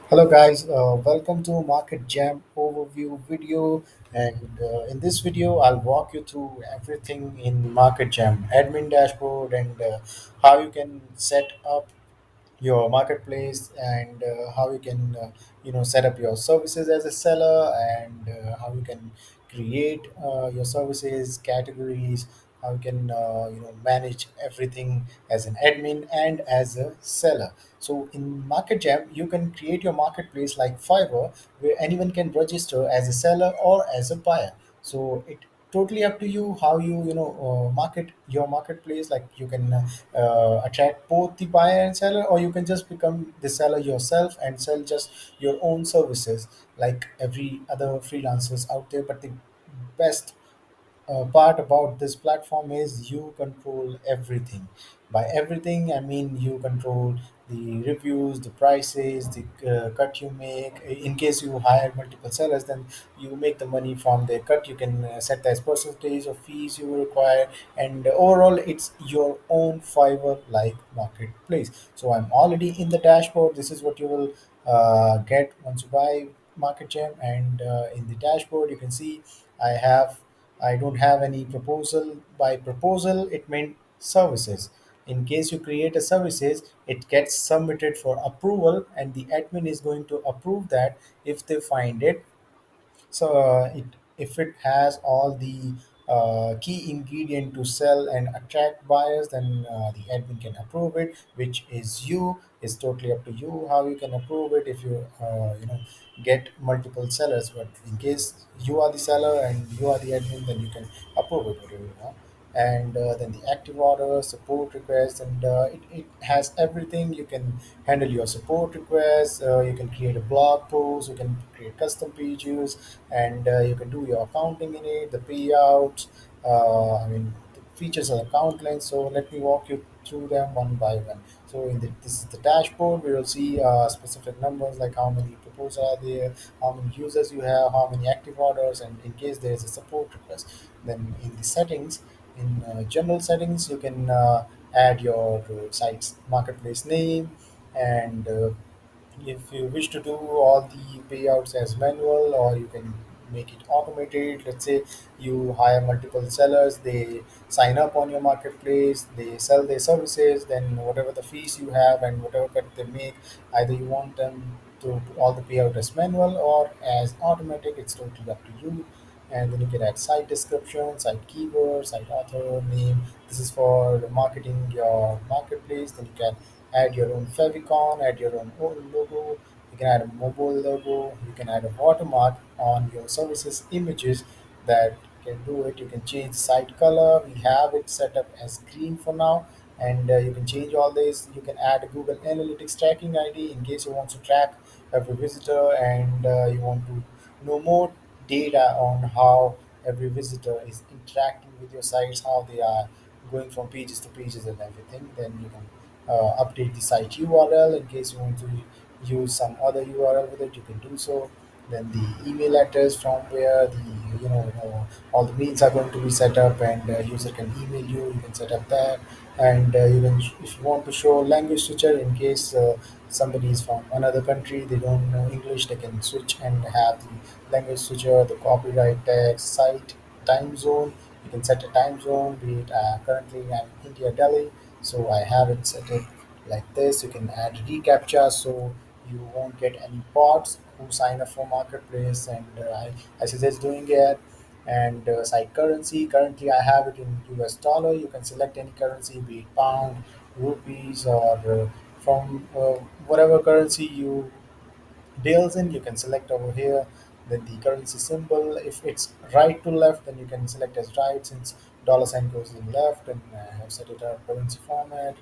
Hello guys, welcome to MarketJam overview video, and in this video I'll walk you through everything in MarketJam admin dashboard and how you can set up your marketplace and how you can set up your services as a seller and how you can create your services categories, how you can manage everything as an admin and as a seller. So in MarketJam you can create your marketplace like Fiverr, where anyone can register as a seller or as a buyer. So it totally up to you how you market your marketplace. Like you can attract both the buyer and seller, or you can just become the seller yourself and sell just your own services like every other freelancers out there. But the best part about this platform is you control everything. By everything, I mean you control the reviews, the prices, the cut you make. In case you hire multiple sellers, then you make the money from their cut. You can set as percentage of fees you require, and overall, it's your own Fiverr like marketplace. So I'm already in the dashboard. This is what you will get once you buy MarketJam, and in the dashboard, you can see I have I don't have any proposal. By proposal, it meant services. In case you create a services, it gets submitted for approval, and the admin is going to approve that if they find it. So if it has all the key ingredient to sell and attract buyers, then the admin can approve it, which is you. It's totally up to you how you can approve it. If you get multiple sellers, but in case you are the seller and you are the admin, then you can approve it whatever you want. And then the active order support requests, and it has everything. You can handle your support requests, you can create a blog post, you can create custom pages, and you can do your accounting in it, the payouts, the features of account length. So let me walk you through them one by one. So this is the dashboard. We will see specific numbers like how many proposals are there, how many users you have, how many active orders, and in case there is a support request. Then in the settings, in general settings, you can add your site's marketplace name, and if you wish to do all the payouts as manual, or you can make it automated. Let's say you hire multiple sellers, they sign up on your marketplace, they sell their services, then whatever the fees you have and whatever cut they make, either you want them to do all the payout as manual or as automatic. It's totally up to you. And then you can add site description, site keyword, site author name. This is for marketing your marketplace. Then you can add your own favicon, add your own logo. You can add a mobile logo. You can add a watermark on your services images that can do it. You can change the site color. We have it set up as green for now, and you can change all this. You can add a Google Analytics tracking ID in case you want to track every visitor, and you want to know more data on how every visitor is interacting with your sites, how they are going from pages to pages and everything. Then you can update the site URL in case you want to use some other URL with it. You can do so. Then the email address from where the all the mails are going to be set up, and user can email you. You can set up that, and you can, if you want to show language switcher in case somebody is from another country, they don't know English, they can switch and have the language switcher, the copyright text, site, time zone. You can set a time zone, be it currently I'm in India, Delhi, so I have it set it like this. You can add reCAPTCHA so you won't get any bots who sign up for marketplace, and I suggest doing it. And site currency, currently I have it in US dollar. You can select any currency, be it pound, rupees, or from whatever currency you deals in, you can select over here. Then the currency symbol, if it's right to left, then you can select as right, since dollar sign goes in left. And I have set it up currency format.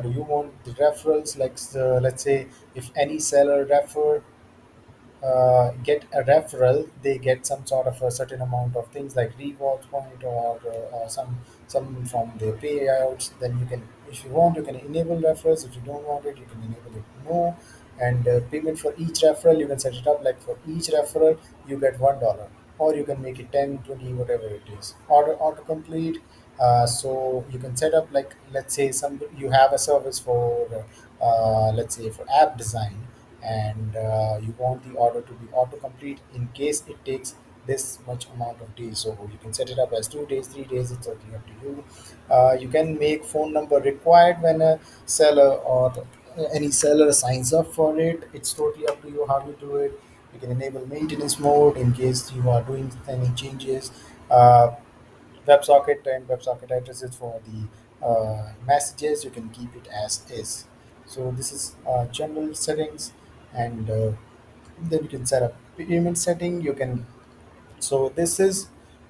Do you want the referrals, like let's say if any seller refer get a referral, they get some sort of a certain amount of things like reward point, or some from their payouts. Then you can, if you want, you can enable referrals. If you don't want it, you can enable it no. And payment for each referral, you can set it up like for each referral you get $1, or you can make it 10, 20, whatever it is. Order autocomplete. So you can set up, like let's say some, you have a service for let's say for app design, and you want the order to be autocomplete in case it takes this much amount of days. So you can set it up as 2 days, 3 days. It's totally up to you. You can make phone number required when a seller or any seller signs up for it. It's totally up to you how you do it. You can enable maintenance mode in case you are doing any changes. WebSocket and WebSocket addresses for the messages, you can keep it as is. So this is general settings, and then you can set up payment setting. You can, so this is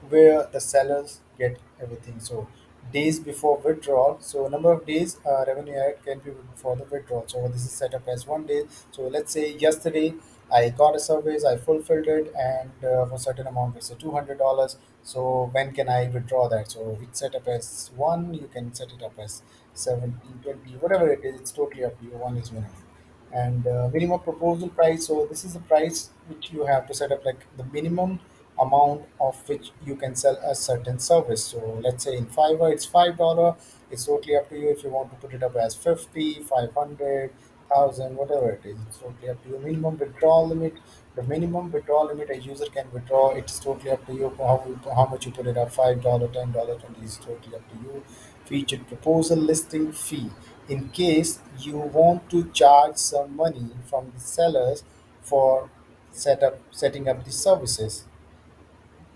where the sellers get everything. So days before withdrawal. So number of days revenue added can be before the withdrawal. So this is set up as 1 day. So let's say yesterday I got a service, I fulfilled it, and for a certain amount, let's say $200. So when can I withdraw that? So it's set up as one. You can set it up as 17, 20, whatever it is. It's totally up to you. One is minimum, and minimum proposal price. So this is the price which you have to set up, like the minimum amount of which you can sell a certain service. So let's say in Fiverr it's $5. It's totally up to you if you want to put it up as 50, 500, 1,000, whatever it is. It's totally up to you. Minimum withdrawal limit. The minimum withdrawal limit a user can withdraw, it's totally up to you how much you put it up. $5, $10, 20 is totally up to you. Featured proposal listing fee. In case you want to charge some money from the sellers for setting up the services,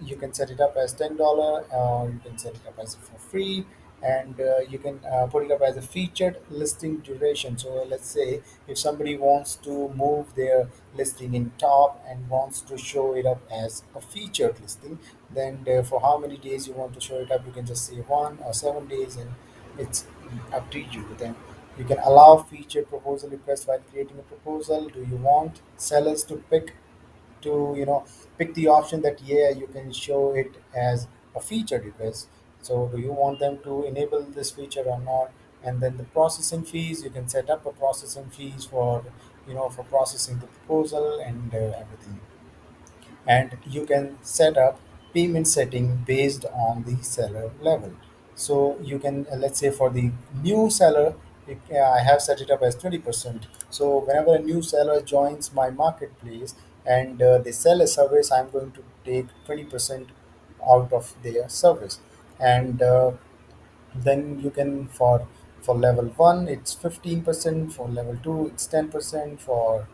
you can set it up as $10, or you can set it up as for free, and you can put it up as a featured listing duration. So let's say if somebody wants to move their listing in top and wants to show it up as a featured listing, then for how many days you want to show it up, you can just say 1 or 7 days, and it's up to you. Then you can allow featured proposal requests while creating a proposal. Do you want sellers to pick the option that yeah, you can show it as a feature request? So do you want them to enable this feature or not? And then the processing fees, you can set up a processing fees for for processing the proposal and everything. And you can set up payment setting based on the seller level. So you can, let's say for the new seller, I have set it up as 20%. So whenever a new seller joins my marketplace and they sell a service, I'm going to take 20% out of their service. And then you can, for level 1 it's 15%, for level 2 it's 10%, for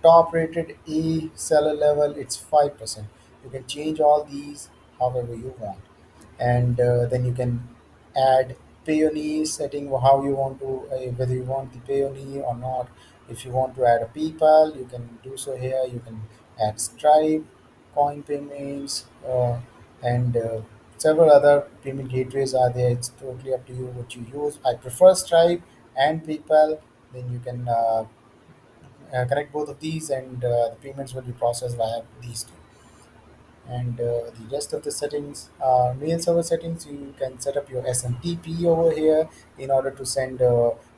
top rated A seller level it's 5%. You can change all these however you want. And then you can add payoneer setting, how you want to, whether you want the payoneer or not. If you want to add a PayPal, you can do so here. You can add Stripe, coin payments, and several other payment gateways are there. It's totally up to you what you use. I prefer Stripe and PayPal. Then you can connect both of these, and the payments will be processed via these two. And the rest of the settings are mail server settings. You can set up your SMTP over here in order to send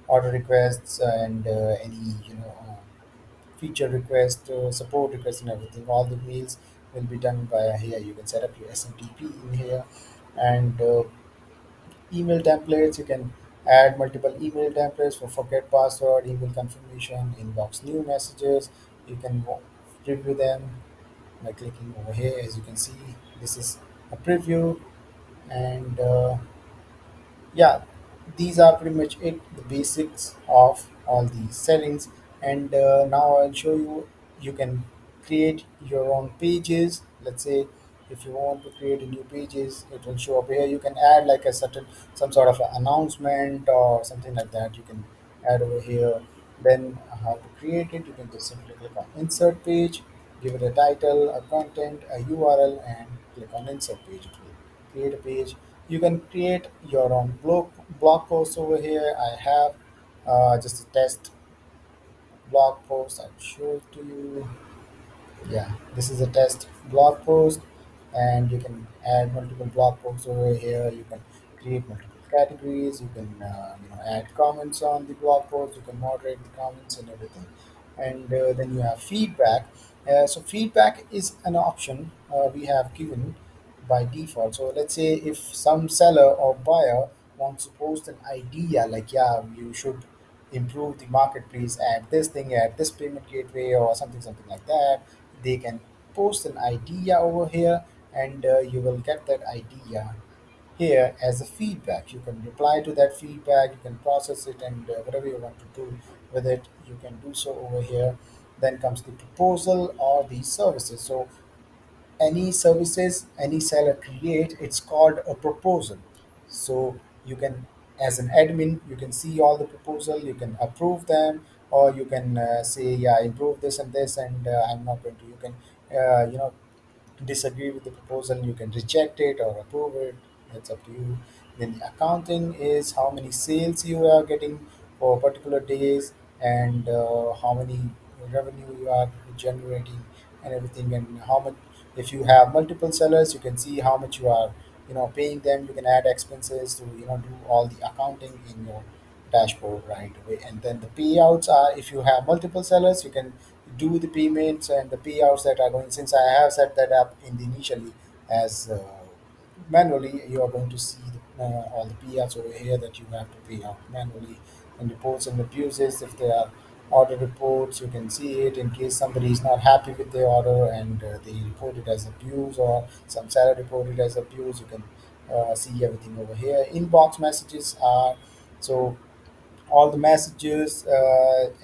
order requests and any feature request, support requests, and everything. All the mails will be done via here. You can set up your SMTP in here. And email templates, you can add multiple email templates for forget password, email confirmation, inbox new messages. You can preview them by clicking over here. As you can see, this is a preview. And yeah, these are pretty much it, the basics of all these settings. And now I'll show you, you can create your own pages. Let's say if you want to create a new pages, it will show up here. You can add like a certain, some sort of announcement or something like that. You can add over here. Then how to create it, you can just simply click on insert page, give it a title, a content, a URL, and click on insert page. It will create a page. You can create your own blog post over here. I have just a test blog post. I'll show it to you. Yeah, this is a test blog post, and you can add multiple blog posts over here. You can create multiple categories. You can add comments on the blog post. You can moderate the comments and everything. And then you have feedback. So feedback is an option we have given by default. So let's say if some seller or buyer wants to post an idea, like yeah, you should improve the marketplace, add this thing, add this payment gateway, or something like that. They can post an idea over here, and you will get that idea here as a feedback. You can reply to that feedback, you can process it, and whatever you want to do with it, you can do so over here. Then comes the proposal or the services. So any services any seller create, it's called a proposal. So you can, as an admin, you can see all the proposal, you can approve them, or you can say, yeah, improve this and this, and I'm not going to. You can disagree with the proposal, you can reject it or approve it. That's up to you. Then the accounting is how many sales you are getting for particular days, and how many revenue you are generating, and everything, and how much. If you have multiple sellers, you can see how much you are paying them. You can add expenses to do all the accounting in your dashboard right away. And then the payouts are, if you have multiple sellers, you can do the payments and the payouts that are going. Since I have set that up in the initially as manually, you are going to see all the payouts over here that you have to pay out manually. And reports and abuses, if there are order reports, you can see it in case somebody is not happy with their order, and they report it as abuse, or some seller reported as abuse. You can see everything over here. Inbox messages are, so all the messages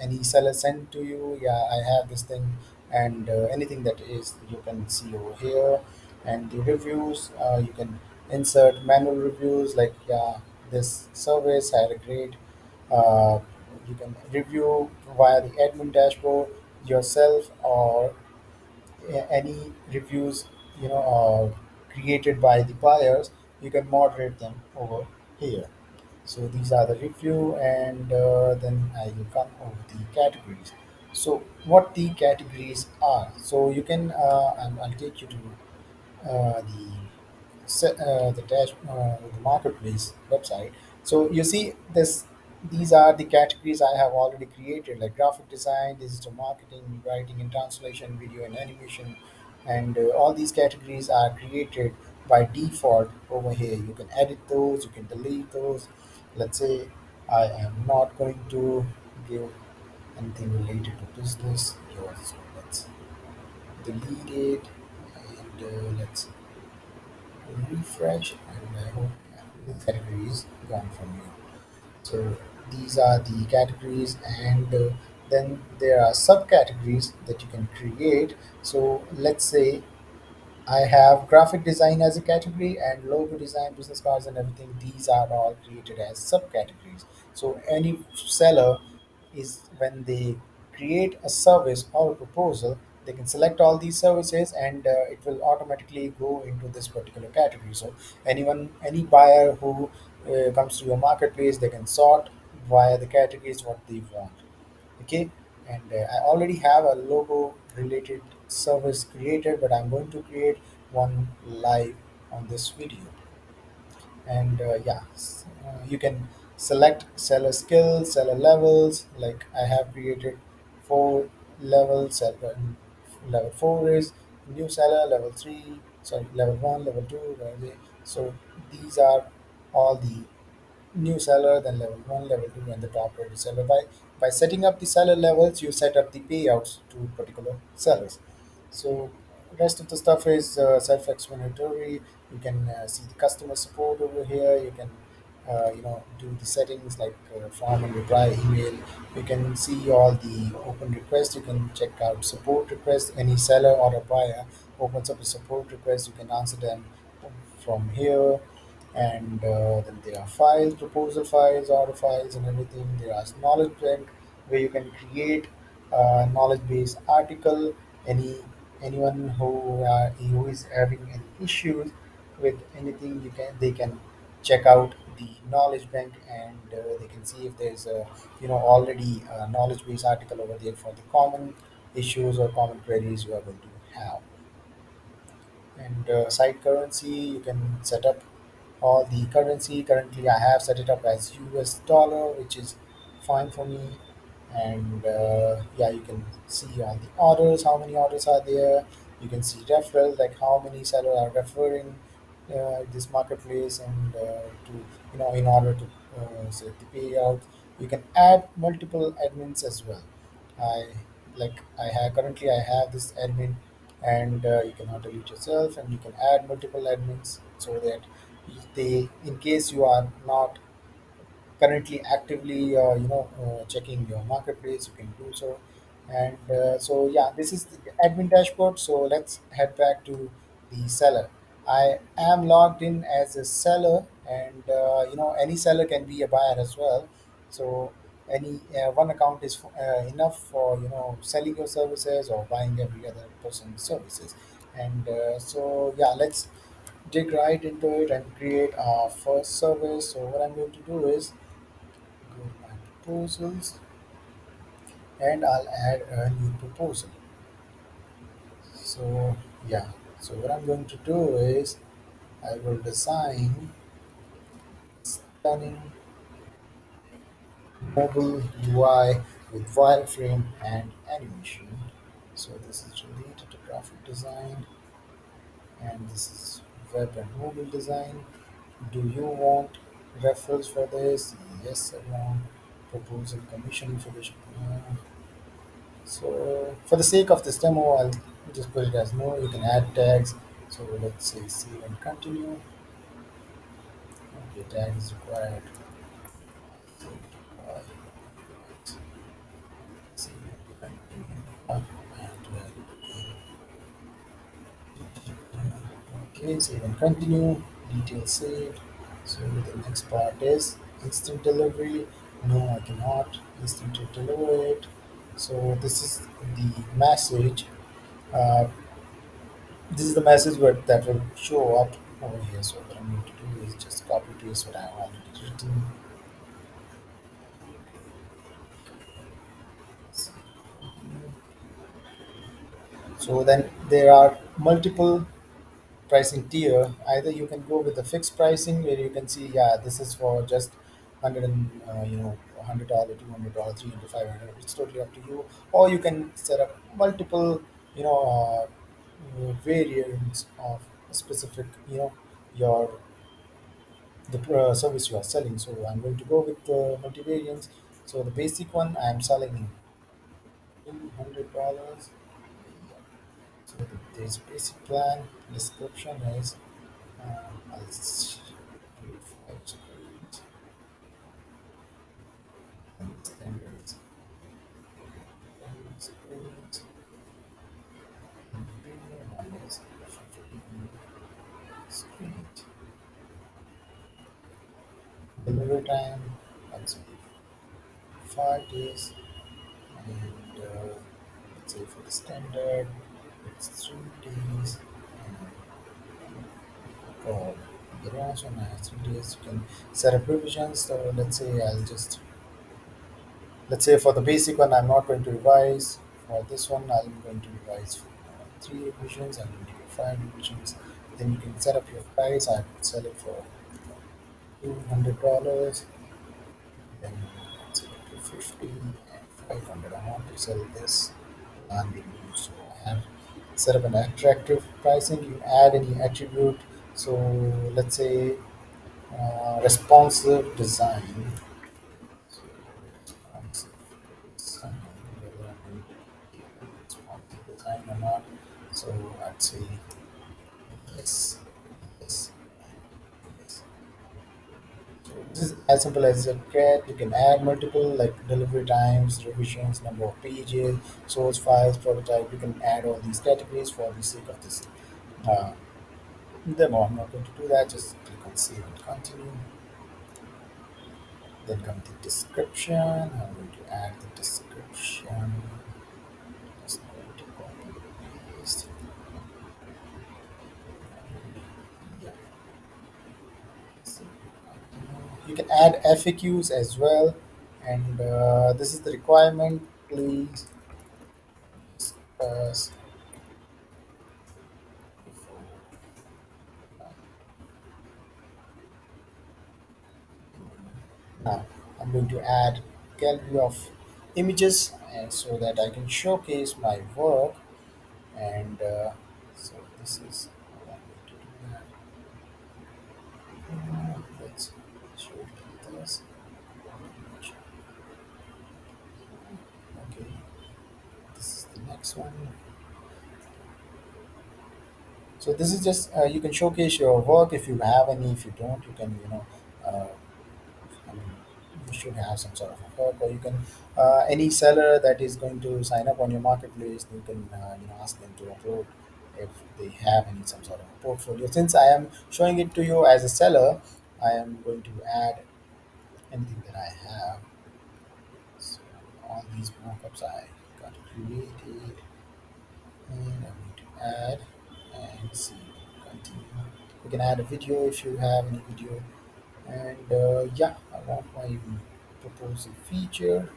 any seller sent to you, yeah, I have this thing. And anything that is, you can see over here. And the reviews, you can insert manual reviews, like, yeah, this service had a great, uh, you can review via the admin dashboard yourself, or any reviews created by the buyers, you can moderate them over here. So these are the review, and then I will come over the categories. So what the categories are? So you can, I'll take you to the marketplace website. So you see this. These are the categories I have already created, like graphic design, digital marketing, writing and translation, video and animation, and all these categories are created by default over here. You can edit those, you can delete those. Let's say I am not going to give anything related to business here, so let's delete it, and let's refresh, and I hope, yeah, the category is gone from here. So these are the categories, and then there are subcategories that you can create. So let's say I have graphic design as a category, and logo design, business cards, and everything. These are all created as subcategories. So any seller is, when they create a service or a proposal, they can select all these services, and it will automatically go into this particular category. So any buyer who comes to your marketplace, they can sort via the categories what they want. Okay. And I already have a logo related service created, but I'm going to create one live on this video. And you can select seller skills, seller levels. Like, I have created 4 levels. Level 4 is new seller, level 3, sorry, level 1, level 2, level 3. So these are all the new seller, then level 1, level 2, and the top rated seller. By setting up the seller levels, you set up the payouts to particular sellers. So rest of the stuff is self-explanatory. You can see the customer support over here. You can do the settings, like form and reply email. You can see all the open requests. You can check out support requests. Any seller or a buyer opens up a support request, you can answer them from here. And then there are files, proposal files, order files, and everything. There are knowledge bank, where you can create a knowledge base article. Anyone who is having any issues with anything, they can check out the knowledge bank, and they can see if there's a already a knowledge base article over there for the common issues or common queries you are going to have. And site currency, you can set up all the currency. Currently I have set it up as US dollar, which is fine for me. And yeah, you can see all the orders, how many orders are there. You can see referrals, like how many sellers are referring this marketplace, and to in order to set the payout. You can add multiple admins as well. I I have currently I have this admin, and you can auto delete yourself, and you can add multiple admins so that they, in case you are not currently actively checking your marketplace, you can do so. And so yeah, this is the admin dashboard. So let's head back to the seller. I am logged in as a seller, and any seller can be a buyer as well. So any one account is enough for selling your services or buying every other person's services. And so yeah, let's dig right into it and create our first service. So what I'm going to do is go to my proposals, and I'll add a new proposal. So yeah, so what I'm going to do is I will design stunning mobile UI with wireframe and animation. So this is related to graphic design, and this is web and mobile design. Do you want referrals for this? Yes, I want. Proposal commission information. So for the sake of this demo, I'll just put it as no. You can add tags. So let's say save and continue. Okay, tag is required. Uh, Save and continue. Okay, save and continue. Details saved. So the next part is instant delivery. No, I cannot instantly deliver it. So this is the message. Uh, This is the message that will show up over here. So what I'm going to do is just copy paste what I have already written. So then there are multiple pricing tier. Either you can go with the fixed pricing where you can see, yeah, this is for just 100 and $100, $200, 300, 500. It's totally up to you. Or you can set up multiple you know variants of a specific your the service you are selling. So I'm going to go with the multivariants. So the basic one I am selling $200. So there's basic plan. Description is I'll do it for and standards. Standards, and premium one is 15 screen. Delivery time, I'll say 5 days, and let's say for the standard, it's 3 days. Oh, there are also nice 3 days. You can set up revisions. So let's say for the basic one, I'm not going to revise. For this one, I'm going to revise for 3 revisions. I'm going to do 5 revisions. Then you can set up your price. I would sell it for $200. Then let's say 250 and 500. I want to sell this and the so I have set up an attractive pricing. You add any attribute. So let's say responsive design. So responsive design, whether I'm going to give it responsive design or not. So I'd say yes, yes, yes. So this is as simple as a get. You can add multiple like delivery times, revisions, number of pages, source files, prototype. You can add all these categories for the sake of this uh, demo. I'm not going to do that. Just click on save and continue. Then come the description. I'm going to add the description. Just going to copy and paste. Yeah. So, you can add FAQs as well, and this is the requirement. Please discuss before. Now I'm going to add gallery of images, and so that I can showcase my work. And so this is how I'm going to do that. Let's show it like this. next one. So this is just you can showcase your work if you have any. If you don't, you can uh, I mean, you should have some sort of a hook, or you can any seller that is going to sign up on your marketplace, you can ask them to upload if they have any some sort of a portfolio. Since I am showing it to you as a seller, I am going to add anything that I have. So all these mockups I got created, and I'm going to add and see continue. You can add a video if you have any video, and yeah, I want my proposal feature.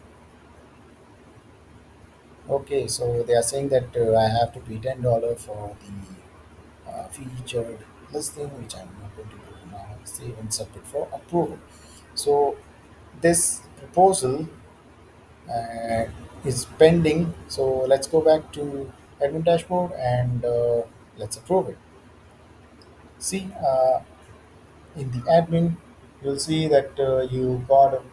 Okay, so they are saying that I have to pay $10 for the featured listing, which I'm not going to do now. Save and submit for approval. So this proposal uh, is pending. So let's go back to admin dashboard and let's approve it. See, in the admin, you'll see that you got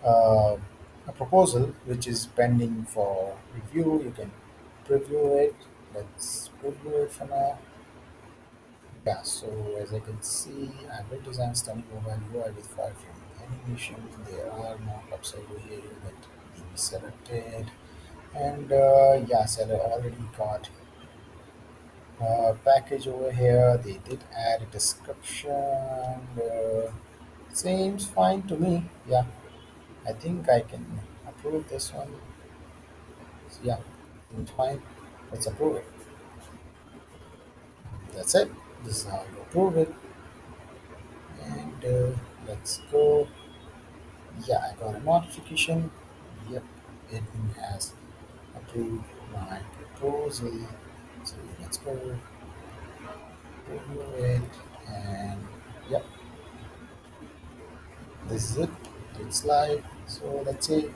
a proposal which is pending for review. You can preview it. Let's preview it for now. Yeah, so as I can see, I will design stunning mobile UI with 5 frame animation. There are mockups over here that need to be selected. And yeah, seller already got package over here. They did add a description. Seems fine to me. Yeah, I think I can approve this one. Yeah, seems fine. Let's approve it. That's it. This is how you approve it. And let's go. Yeah, I got a notification. Yep, it has approved my proposal. So let's go review it. And yep, this is it. It's live. So let's say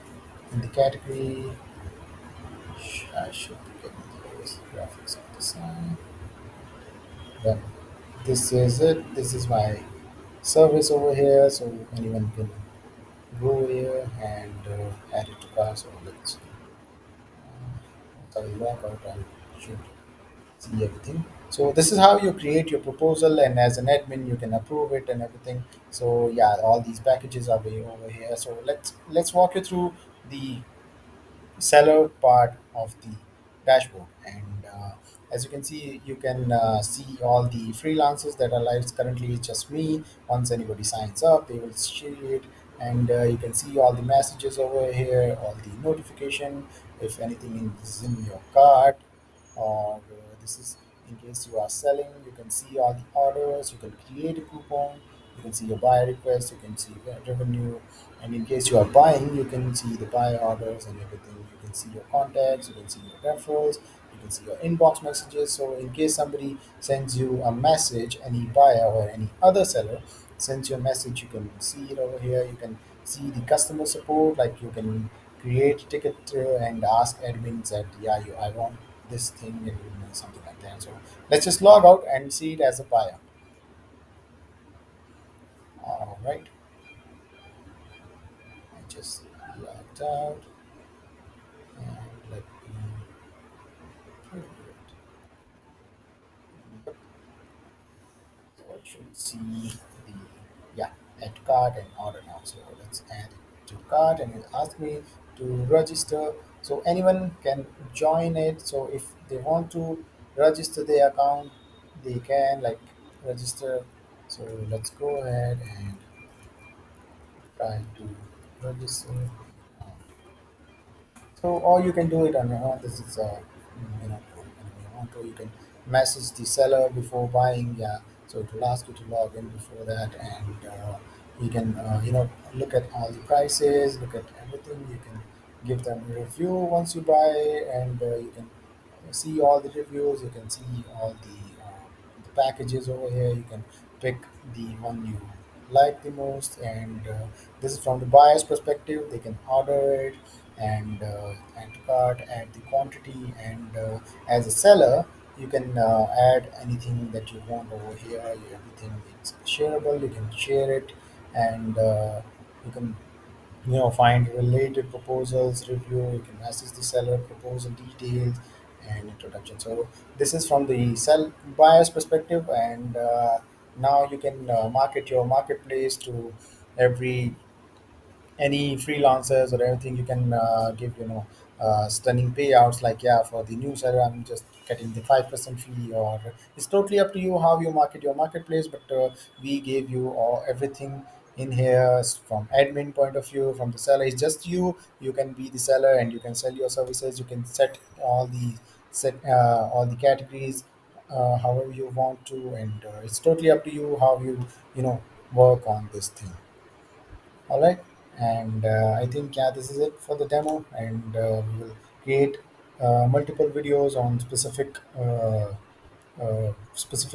in the category, I should be getting those graphics of design. But this is it. This is my service over here. So anyone can go here and add it to cart. So let's log out. I should see everything. So this is how you create your proposal, and as an admin, you can approve it and everything. So yeah, all these packages are way over here. So let's walk you through the seller part of the dashboard. And as you can see, you can see all the freelancers that are live. Currently it's just me. Once anybody signs up, they will see it. And you can see all the messages over here, all the notification, if anything is in your cart, or this is in case you are selling. You can see all the orders. You can create a coupon. You can see your buy request. You can see the revenue. And in case you are buying, you can see the buy orders and everything. You can see your contacts. You can see your referrals. You can see your inbox messages. So in case somebody sends you a message, any buyer or any other seller sends you a message, you can see it over here. You can see the customer support. Like you can create ticket and ask admins that yeah, I want this thing, and something like that. So let's just log out and see it as a buyer. All right, I just logged out, and let me preview it. Yep, so I should see the yeah add cart and order now. So let's add it to cart, and it asks me to register. So anyone can join it. So if they want to register their account, they can like register. So let's go ahead and try to register. So, or you can do it on your own. This is whenever you want to, you can message the seller before buying. Yeah, so it will ask you to log in before that, and you can look at all the prices, look at everything. You can give them a review once you buy, and you can see all the reviews. You can see all the packages over here. You can pick the one you like the most, and this is from the buyer's perspective. They can order it and add to cart, add the quantity, and as a seller, you can add anything that you want over here. Everything is shareable. You can share it, and you can find related proposals, review. You can message the seller, proposal details, and introduction. So this is from the sell buyer's perspective, and now you can market your marketplace to every any freelancers or anything. You can give stunning payouts, like, yeah, for the new seller I'm just getting the 5% fee, or it's totally up to you how you market your marketplace. But we gave you all everything in here, from admin point of view, from the seller. It's just you can be the seller and you can sell your services. You can set all the categories however you want to, and it's totally up to you how you know work on this thing. All right, and I think, yeah, this is it for the demo, and we will create multiple videos on specific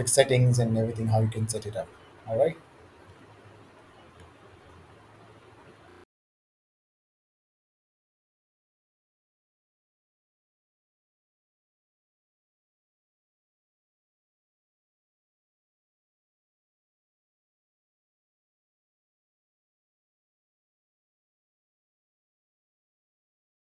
settings and everything, how you can set it up. All right.